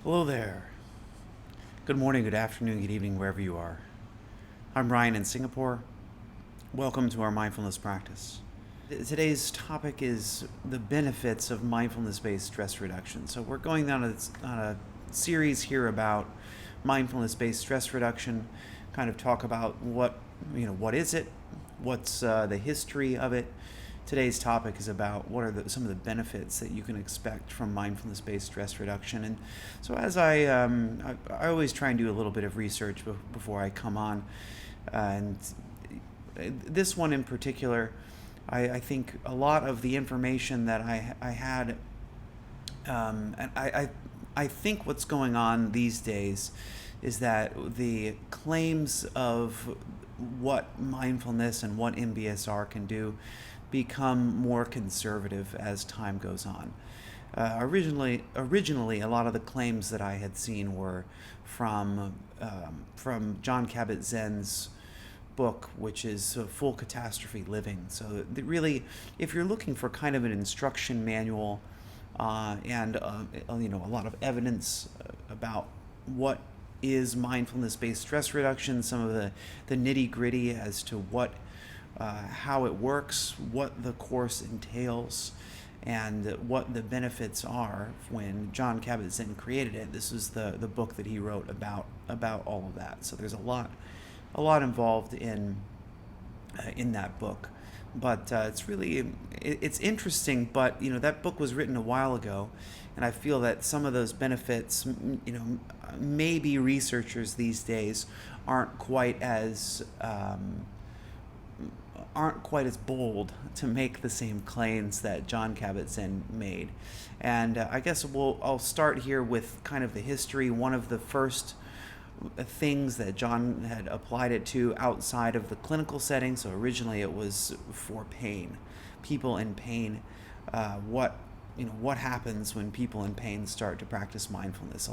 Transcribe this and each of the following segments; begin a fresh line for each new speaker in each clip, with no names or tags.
Hello there. Good morning, good afternoon, good evening, wherever you are. I'm Ryan in Singapore. Welcome to our mindfulness practice. Today's topic is the benefits of mindfulness-based stress reduction. So we're going on a series here about mindfulness-based stress reduction. Kind of talk about what is it, what's the history of it. Today's topic is about what are some of the benefits that you can expect from mindfulness-based stress reduction. And so, as I always try and do a little bit of research before I come on, and this one in particular, I think a lot of the information that I had, and I think what's going on these days is that the claims of what mindfulness and what MBSR can do become more conservative as time goes on. Originally, a lot of the claims that I had seen were from John Kabat-Zinn's book, which is Full Catastrophe Living. So really, if you're looking for kind of an instruction manual and a lot of evidence about what is mindfulness-based stress reduction, some of the nitty-gritty as to how it works, what the course entails, and what the benefits are. When John Kabat-Zinn created it, this is the book that he wrote about all of that. So there's a lot involved in that book. But it's interesting. But that book was written a while ago, and I feel that some of those benefits, maybe researchers these days aren't quite as bold to make the same claims that John Kabat-Zinn made. And I guess I'll start here with kind of the history. One of the first things that John had applied it to outside of the clinical setting. So originally it was for pain, people in pain. What happens when people in pain start to practice mindfulness?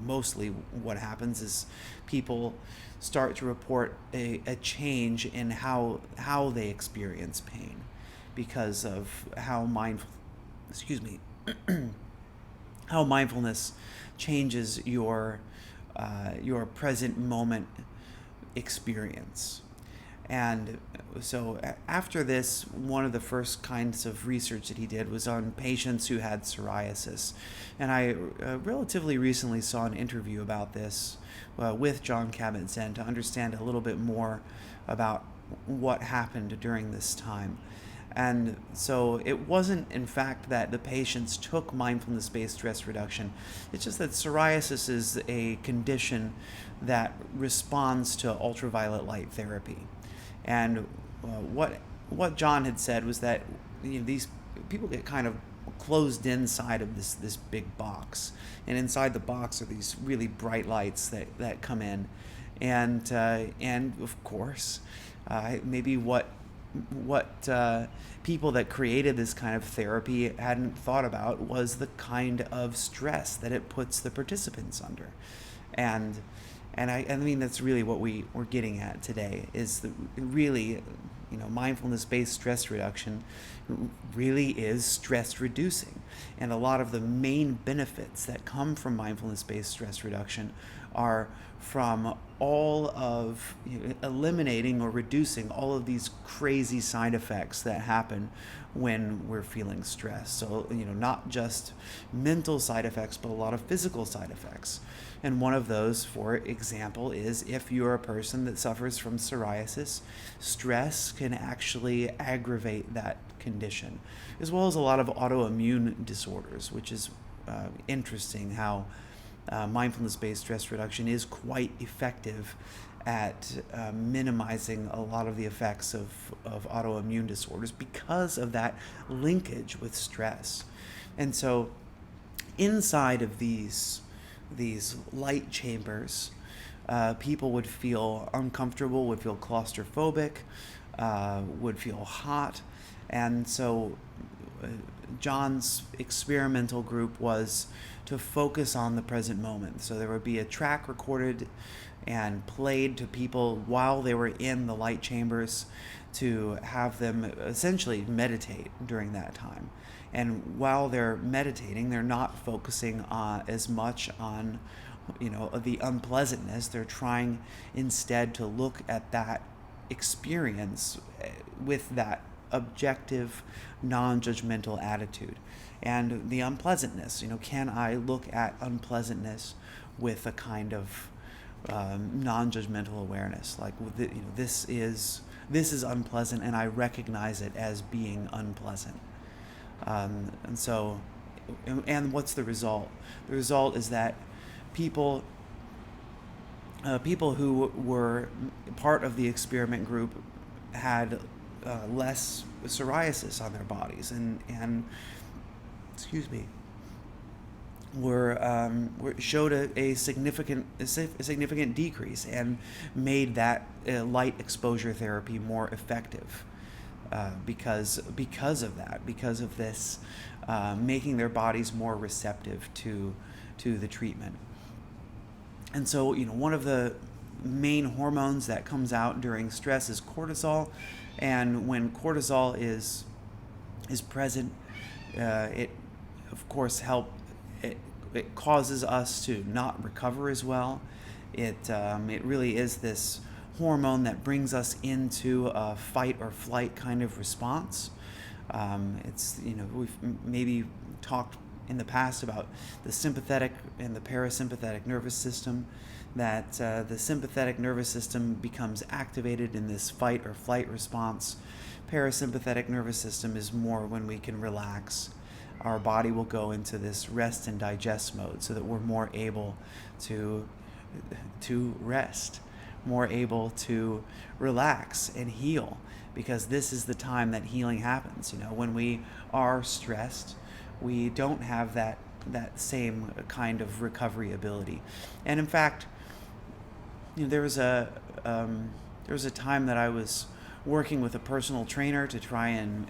Mostly what happens is people start to report a change in how they experience pain because of how mindfulness changes your present moment experience. And so after this, one of the first kinds of research that he did was on patients who had psoriasis. And I relatively recently saw an interview about this with John Kabat-Zinn to understand a little bit more about what happened during this time. And so it wasn't, in fact, that the patients took mindfulness-based stress reduction. It's just that psoriasis is a condition that responds to ultraviolet light therapy. And what John had said was that these people get kind of closed inside of this big box, and inside the box are these really bright lights that come in, and of course, maybe what people that created this kind of therapy hadn't thought about was the kind of stress that it puts the participants under. And I mean, that's really what we're getting at today is mindfulness-based stress reduction really is stress reducing. And a lot of the main benefits that come from mindfulness-based stress reduction are from eliminating or reducing all of these crazy side effects that happen when we're feeling stressed. So, not just mental side effects, but a lot of physical side effects. And one of those, for example, is if you're a person that suffers from psoriasis, stress can actually aggravate that condition, as well as a lot of autoimmune disorders, which is interesting how mindfulness-based stress reduction is quite effective at minimizing a lot of the effects of autoimmune disorders because of that linkage with stress. And so inside of these light chambers, people would feel uncomfortable, would feel claustrophobic, would feel hot. And so John's experimental group was to focus on the present moment. So there would be a track recorded and played to people while they were in the light chambers to have them essentially meditate during that time. And while they're meditating, they're not focusing as much on, the unpleasantness. They're trying instead to look at that experience with that objective, non-judgmental attitude. And the unpleasantness, can I look at unpleasantness with a kind of non-judgmental awareness, like, this is unpleasant, and I recognize it as being unpleasant. And so, and what's the result? The result is that people who were part of the experiment group had less psoriasis on their bodies, and excuse me, showed a significant decrease, and made that light exposure therapy more effective, because of this, making their bodies more receptive to the treatment. And so, one of the main hormones that comes out during stress is cortisol, and when cortisol is present, it of course it causes us to not recover as well. It really is this hormone that brings us into a fight or flight kind of response. We've maybe talked in the past about the sympathetic and the parasympathetic nervous system, that the sympathetic nervous system becomes activated in this fight or flight response. Parasympathetic nervous system is more when we can relax. Our body will go into this rest and digest mode, so that we're more able to rest, more able to relax and heal, because this is the time that healing happens. When we are stressed, we don't have that same kind of recovery ability. And in fact, there was a time that I was working with a personal trainer to try and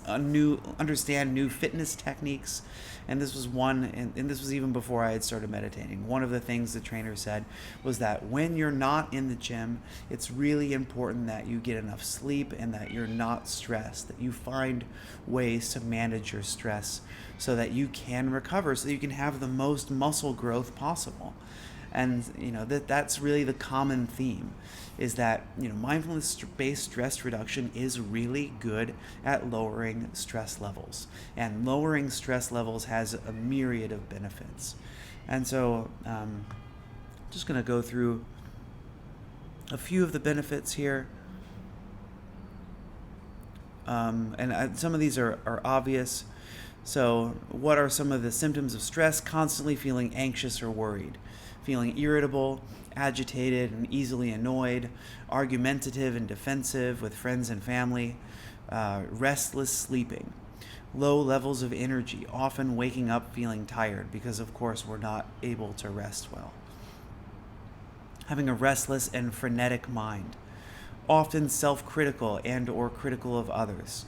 understand new fitness techniques, and this was one, and this was even before I had started meditating. One of the things the trainer said was that when you're not in the gym, it's really important that you get enough sleep, and that you're not stressed, that you find ways to manage your stress so that you can recover, so that you can have the most muscle growth possible. And that's really the common theme, is that mindfulness-based stress reduction is really good at lowering stress levels, and lowering stress levels has a myriad of benefits. And so just going to go through a few of the benefits here, and some of these are obvious. So what are some of the symptoms of stress? Constantly feeling anxious or worried, feeling irritable, agitated, and easily annoyed, argumentative and defensive with friends and family, restless sleeping, low levels of energy, often waking up feeling tired because, of course, we're not able to rest well, having a restless and frenetic mind, often self-critical and or critical of others,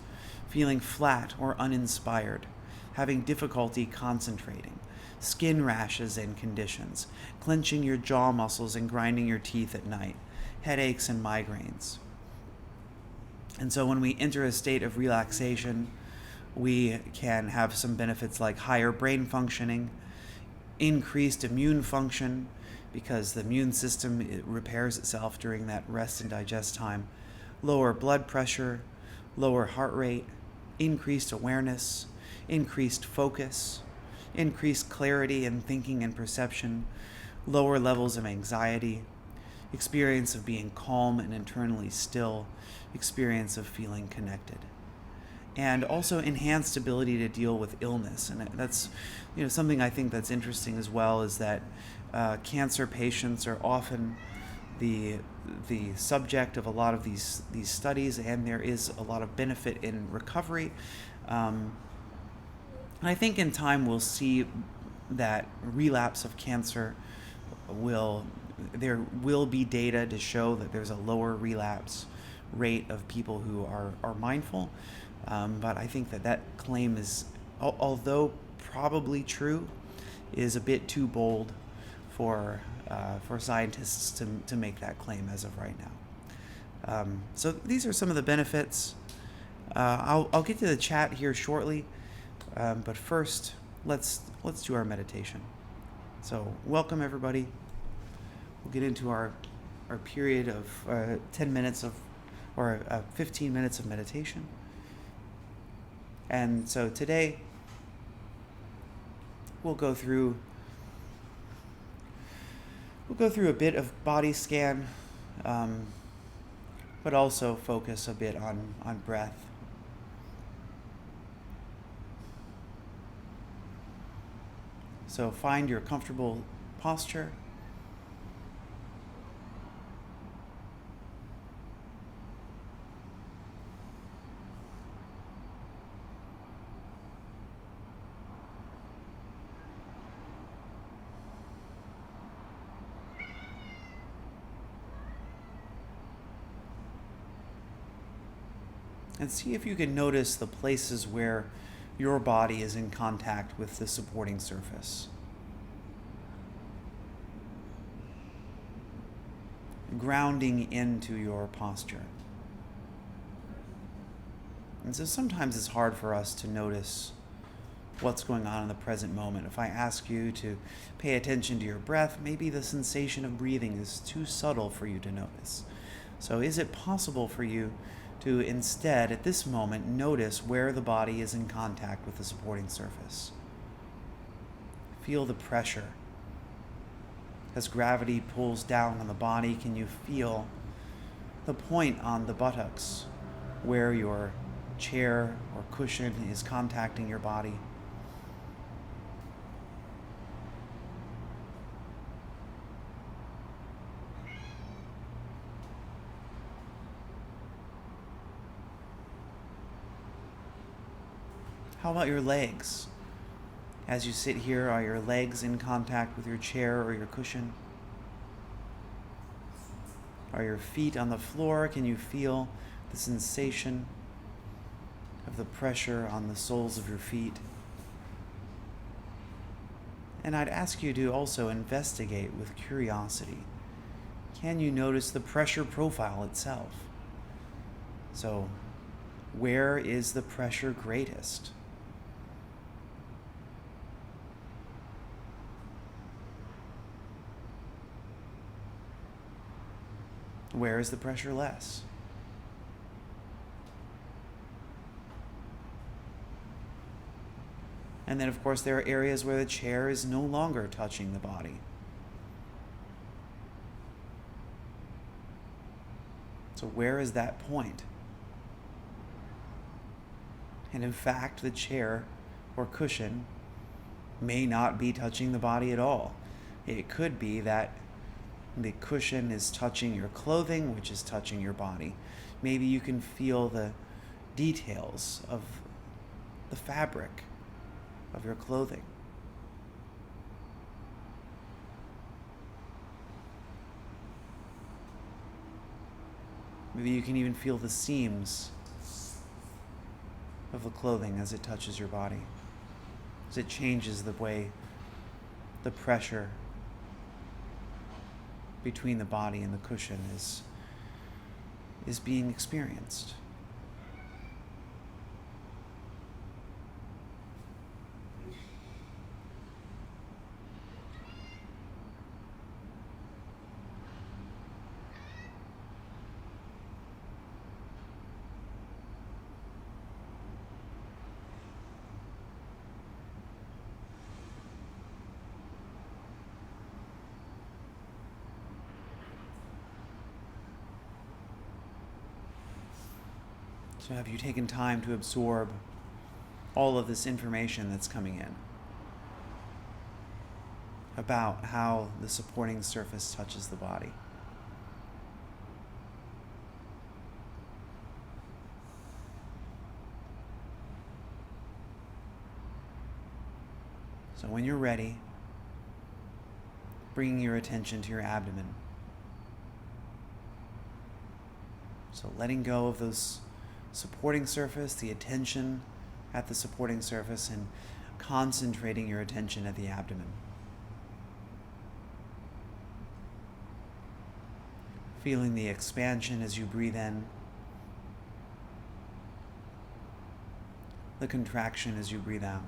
feeling flat or uninspired, having difficulty concentrating, skin rashes and conditions, clenching your jaw muscles and grinding your teeth at night, headaches and migraines. And so when we enter a state of relaxation, we can have some benefits like higher brain functioning, increased immune function, because the immune system repairs itself during that rest and digest time, lower blood pressure, lower heart rate, increased awareness, increased focus, increased clarity in thinking and perception, lower levels of anxiety, experience of being calm and internally still, experience of feeling connected, and also enhanced ability to deal with illness. And that's something I think that's interesting as well, is that cancer patients are often the subject of a lot of these studies, and there is a lot of benefit in recovery. And I think in time we'll see that relapse of cancer there will be data to show that there's a lower relapse rate of people who are mindful. But I think that claim is, although probably true, is a bit too bold for scientists to make that claim as of right now. So these are some of the benefits. I'll get to the chat here shortly, but first, let's do our meditation. So, welcome everybody. We'll get into our period of 10 minutes of, or 15 minutes of meditation. And so today, we'll go through a bit of body scan, but also focus a bit on breath. So find your comfortable posture. And see if you can notice the places where your body is in contact with the supporting surface. Grounding into your posture. And so sometimes it's hard for us to notice what's going on in the present moment. If I ask you to pay attention to your breath, maybe the sensation of breathing is too subtle for you to notice. So is it possible for you to instead, at this moment, notice where the body is in contact with the supporting surface? Feel the pressure. As gravity pulls down on the body, can you feel the point on the buttocks where your chair or cushion is contacting your body? How about your legs? As you sit here, are your legs in contact with your chair or your cushion? Are your feet on the floor? Can you feel the sensation of the pressure on the soles of your feet? And I'd ask you to also investigate with curiosity. Can you notice the pressure profile itself? So, where is the pressure greatest? Where is the pressure less? And then, of course, there are areas where the chair is no longer touching the body. So where is that point? And in fact, the chair or cushion may not be touching the body at all. It could be that the cushion is touching your clothing, which is touching your body. Maybe you can feel the details of the fabric of your clothing. Maybe you can even feel the seams of the clothing as it touches your body, as it changes the way the pressure between the body and the cushion is being experienced. So have you taken time to absorb all of this information that's coming in about how the supporting surface touches the body? So when you're ready, bringing your attention to your abdomen. So letting go of those supporting surface, the attention at the supporting surface, and concentrating your attention at the abdomen. Feeling the expansion as you breathe in, the contraction as you breathe out.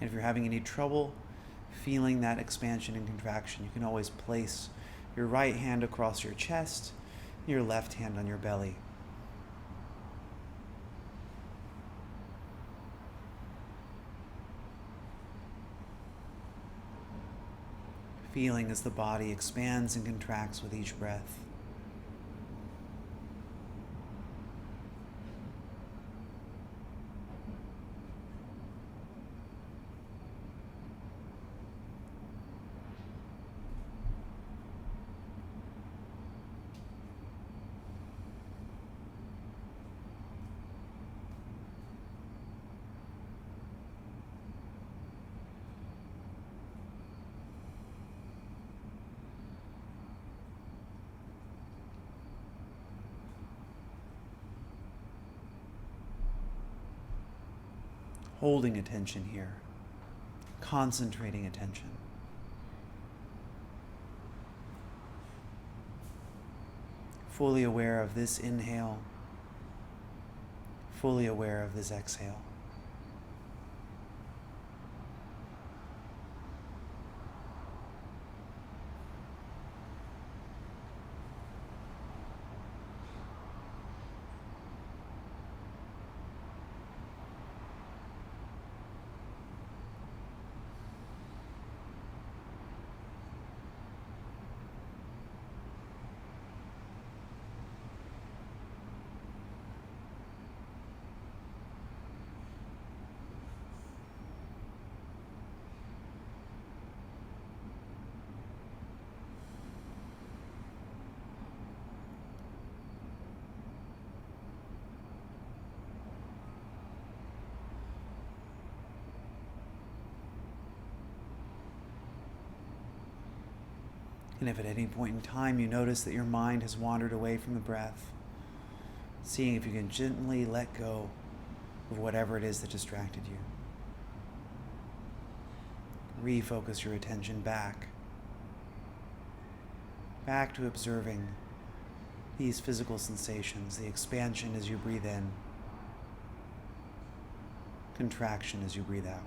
And if you're having any trouble feeling that expansion and contraction, you can always place your right hand across your chest, your left hand on your belly. Feeling as the body expands and contracts with each breath. Holding attention here, concentrating attention. Fully aware of this inhale, fully aware of this exhale. And if at any point in time you notice that your mind has wandered away from the breath, seeing if you can gently let go of whatever it is that distracted you. Refocus your attention back to observing these physical sensations, the expansion as you breathe in, contraction as you breathe out.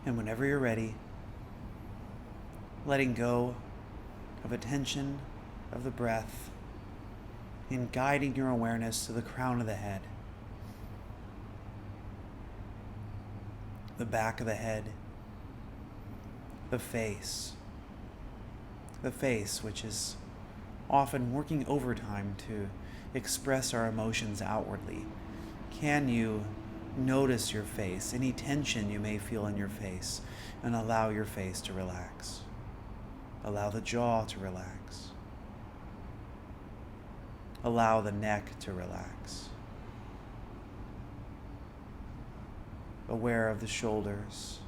And whenever you're ready, letting go of attention, of the breath, and guiding your awareness to the crown of the head, the back of the head, the face, which is often working overtime to express our emotions outwardly. Can you notice your face, any tension you may feel in your face, and allow your face to relax? Allow the jaw to relax. Allow the neck to relax. Aware of the shoulders.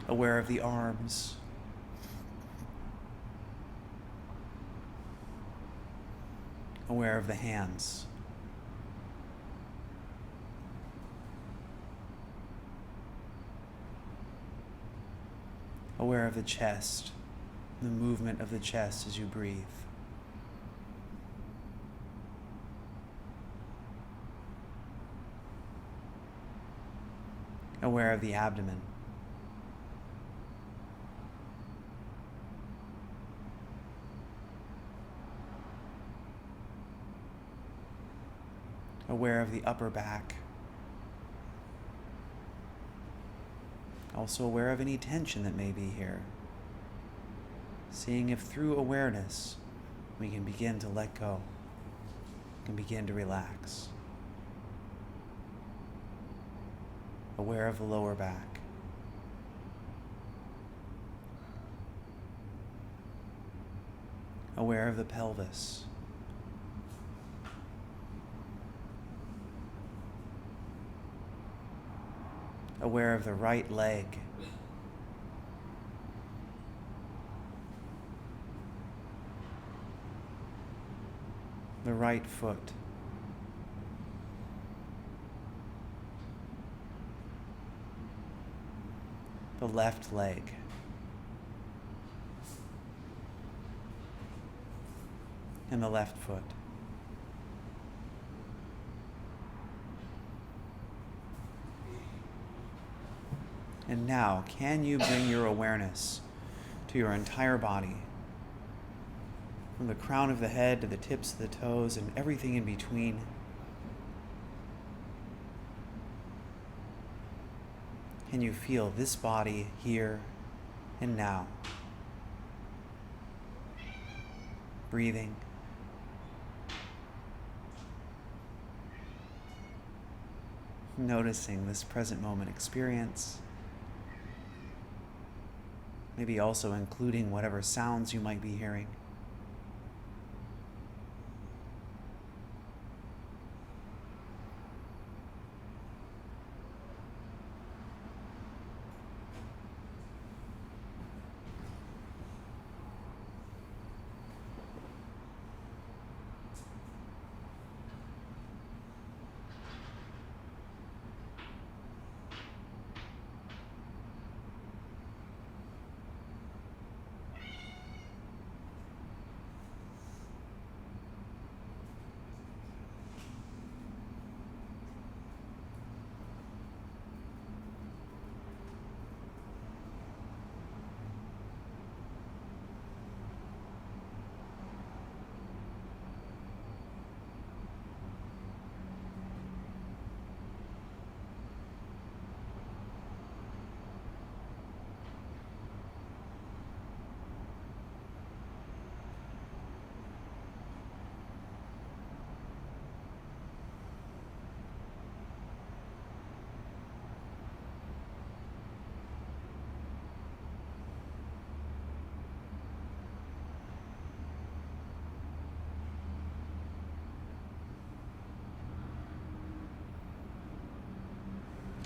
Aware of the arms. Aware of the hands. Aware of the chest, the movement of the chest as you breathe. Aware of the abdomen. Aware of the upper back. Also aware of any tension that may be here. Seeing if through awareness we can begin to let go, can begin to relax. Aware of the lower back. Aware of the pelvis. Aware of the right leg. The right foot. The left leg. And the left foot. And now, can you bring your awareness to your entire body? From the crown of the head to the tips of the toes and everything in between. Can you feel this body here and now? Breathing. Noticing this present moment experience. Maybe also including whatever sounds you might be hearing.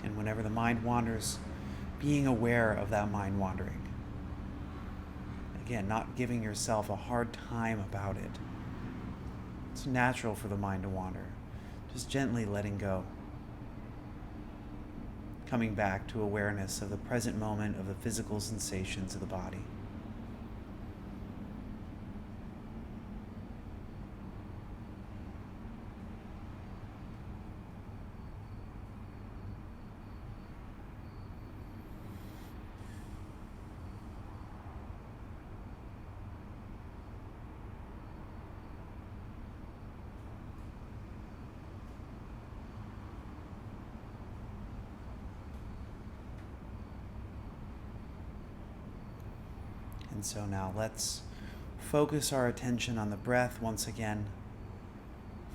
And whenever the mind wanders, being aware of that mind wandering. Again, not giving yourself a hard time about it. It's natural for the mind to wander. Just gently letting go. Coming back to awareness of the present moment of the physical sensations of the body. And so now let's focus our attention on the breath once again.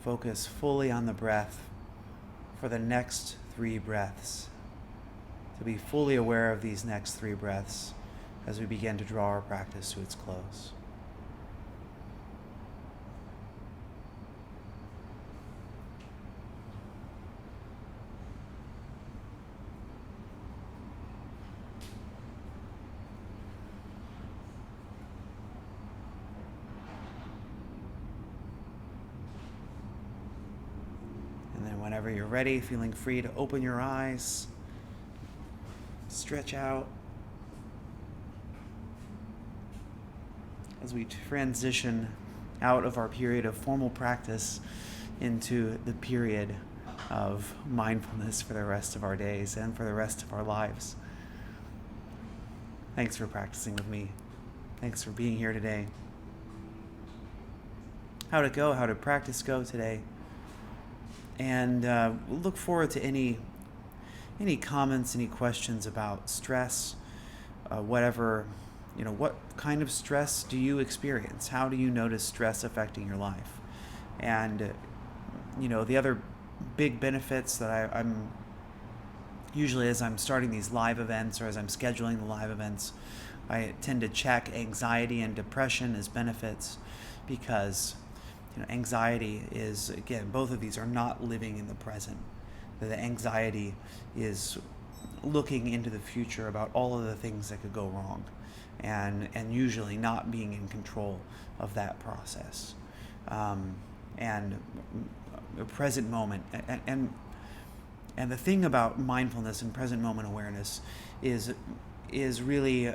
Focus fully on the breath for the next 3 breaths. To be fully aware of these next 3 breaths as we begin to draw our practice to its close. Whenever you're ready, feeling free to open your eyes, stretch out, as we transition out of our period of formal practice into the period of mindfulness for the rest of our days and for the rest of our lives. Thanks for practicing with me. Thanks for being here today. How did practice go today? And we'll look forward to any comments, any questions about stress, whatever, what kind of stress do you experience? How do you notice stress affecting your life? And, the other big benefits that I'm usually, as I'm starting these live events or as I'm scheduling the live events, I tend to check anxiety and depression as benefits because anxiety is, again, both of these are not living in the present. The anxiety is looking into the future about all of the things that could go wrong and usually not being in control of that process. And the present moment. And the thing about mindfulness and present moment awareness is really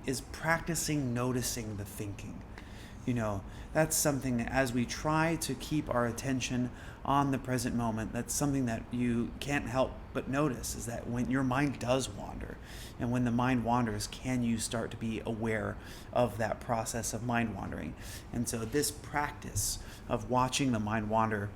is practicing noticing the thinking. That's something that as we try to keep our attention on the present moment, that's something that you can't help but notice, is that when your mind does wander, and when the mind wanders, can you start to be aware of that process of mind wandering? And so this practice of watching the mind wander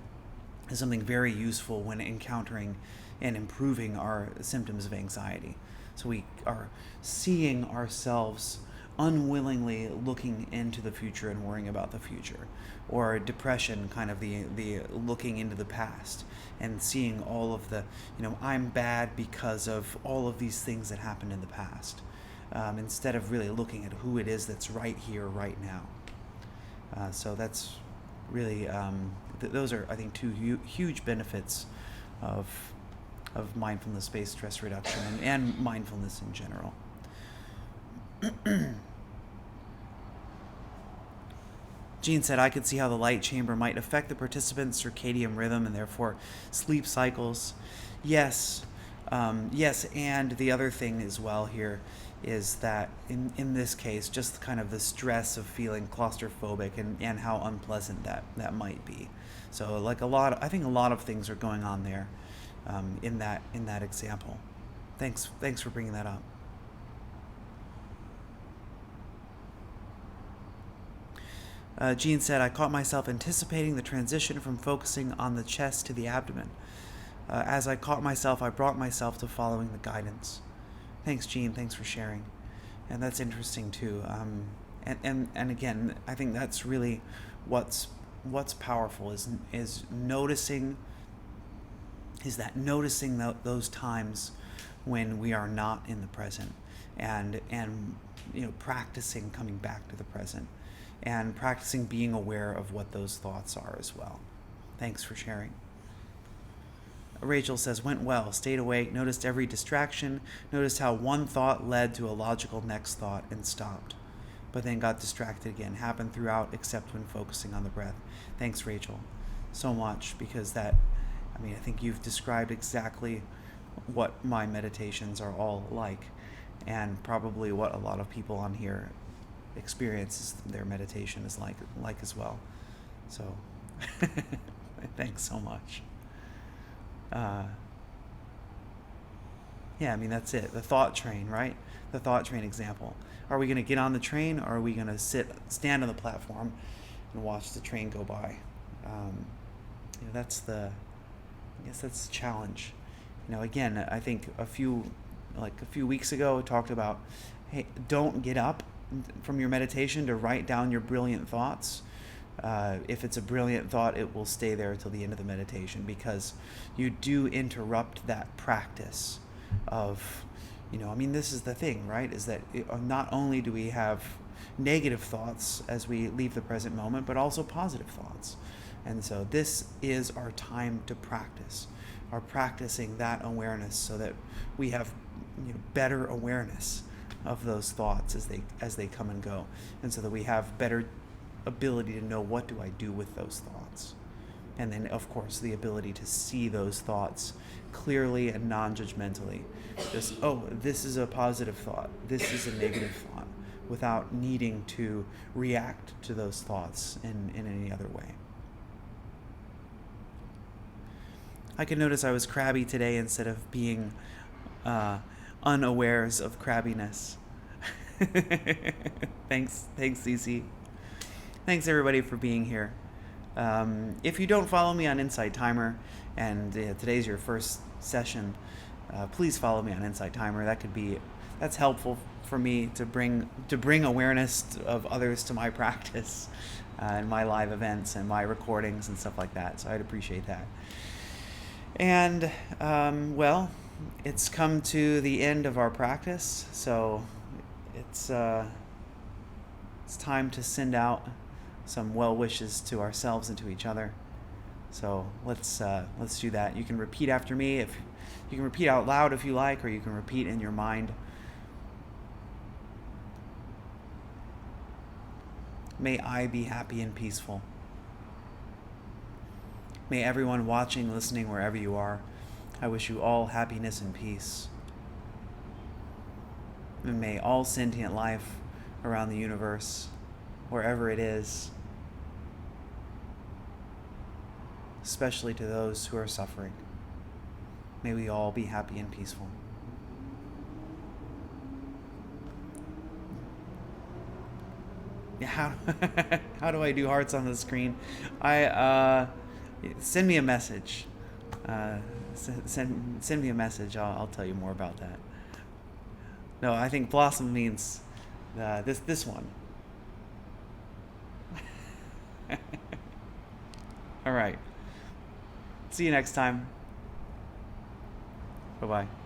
is something very useful when encountering and improving our symptoms of anxiety. So we are seeing ourselves unwillingly looking into the future and worrying about the future, or depression, kind of the looking into the past and seeing all of the, I'm bad because of all of these things that happened in the past, instead of really looking at who it is that's right here, right now. So that's really, those are, I think, two huge benefits of mindfulness-based stress reduction and mindfulness in general. Jean said, I could see how the light chamber might affect the participants' circadian rhythm and therefore sleep cycles. Yes, and the other thing as well here is that in this case, just kind of the stress of feeling claustrophobic and how unpleasant that might be. So I think a lot of things are going on there in that example. Thanks for bringing that up. Jean said, I caught myself anticipating the transition from focusing on the chest to the abdomen. As I caught myself, I brought myself to following the guidance. Thanks, Jean. Thanks for sharing. And that's interesting, too. And again, I think that's really what's powerful is noticing those times when we are not in the present and practicing coming back to the present. And practicing being aware of what those thoughts are as well. Thanks for sharing. Rachel says, went well, stayed awake, noticed every distraction, noticed how one thought led to a logical next thought and stopped, but then got distracted again. Happened throughout except when focusing on the breath. Thanks, Rachel, so much, because I think you've described exactly what my meditations are all like, and probably what a lot of people on here experiences their meditation is like as well. So thanks so much. That's it. The thought train, right? The thought train example. Are we going to get on the train, or are we going to stand on the platform and watch the train go by? That's the challenge. Again, I think a few weeks ago, I talked about, hey, don't get up from your meditation to write down your brilliant thoughts. If it's a brilliant thought, it will stay there till the end of the meditation, because you do interrupt that practice of, this is the thing, right? Is that not only do we have negative thoughts as we leave the present moment, but also positive thoughts. And so this is our time to practice, our practicing that awareness, so that we have better awareness of those thoughts as they come and go, and so that we have better ability to know, what do I do with those thoughts? And then, of course, the ability to see those thoughts clearly and non-judgmentally. Just, this is a positive thought, this is a negative thought. without needing to react to those thoughts in any other way. I could notice I was crabby today instead of being unawares of crabbiness. Thanks, Cece. Thanks everybody for being here. If you don't follow me on Insight Timer, and today's your first session, please follow me on Insight Timer. That's helpful for me to bring awareness of others to my practice and my live events and my recordings and stuff like that. So I'd appreciate that. And well, it's come to the end of our practice, so it's time to send out some well wishes to ourselves and to each other. So let's do that. You can repeat after me. If you can repeat out loud if you like, or you can repeat in your mind. May I be happy and peaceful. May everyone watching, listening, wherever you are, I wish you all happiness and peace. And may all sentient life around the universe, wherever it is, especially to those who are suffering, may we all be happy and peaceful. Yeah, how do I do hearts on the screen? Send me a message. Send me a message. I'll tell you more about that. No, I think blossom means this one. All right. See you next time. Bye-bye.